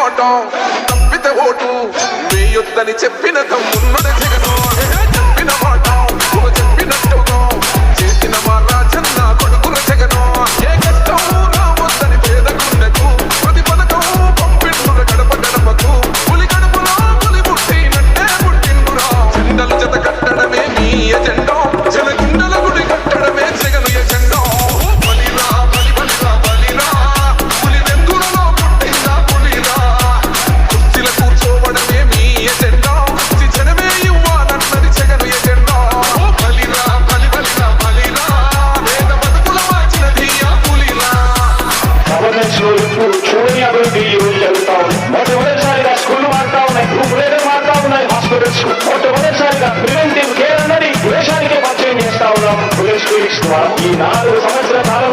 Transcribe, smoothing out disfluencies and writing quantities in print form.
మాట తప్పితే ఓటు వేయొద్దని చెప్పిన తమ్మున్నది జగను చెప్పిన మాట చెప్పినట్టుగా చేసిన మా రాజన్న కొడుకుల జగను ఏ కష్టం రావద్దని పేదకుండకు ప్రతి పథకం పంపిండుర గడప గడపకు పులి గడపలో పులి పుట్టినట్టే పుట్టిండురా జెండలు జత కట్టడమే మీ ఎజెండా జనగుండల గుడి కట్టడమే జగను ఎజెండా బలిరా బలి బలిరా బలిరా పులి వెందులలో పుట్టిందా పులిరా కుర్చీల కూర్చోవడమే మీ ఎజెండా జనమే ఇవ్వాలన్నది జగను ఎజెండా బలిరా బలి బలిరా బలిరా వేద బతుకుల మార్చినది ఆ పులిరా గవర్నెన్స్లో ఇప్పుడు చూడని అభివృద్ధి ఈరోజు జరుగుతా ఉంది. మొట్టమొదటిసారిగా స్కూళ్ళు మారుతా ఉన్నాయి, గ్రూప్ రేట్లు మారుతా ఉన్నాయి, హాస్పిటల్స్ మొట్టమొదటిసారిగా ప్రివెంటివ్ కేర్ అన్నది దేశానికే పరిచయం చేస్తా ఉన్నాం. పోలీస్ క్లినిక్స్ ద్వారా ఈ 4 సంవత్సరాల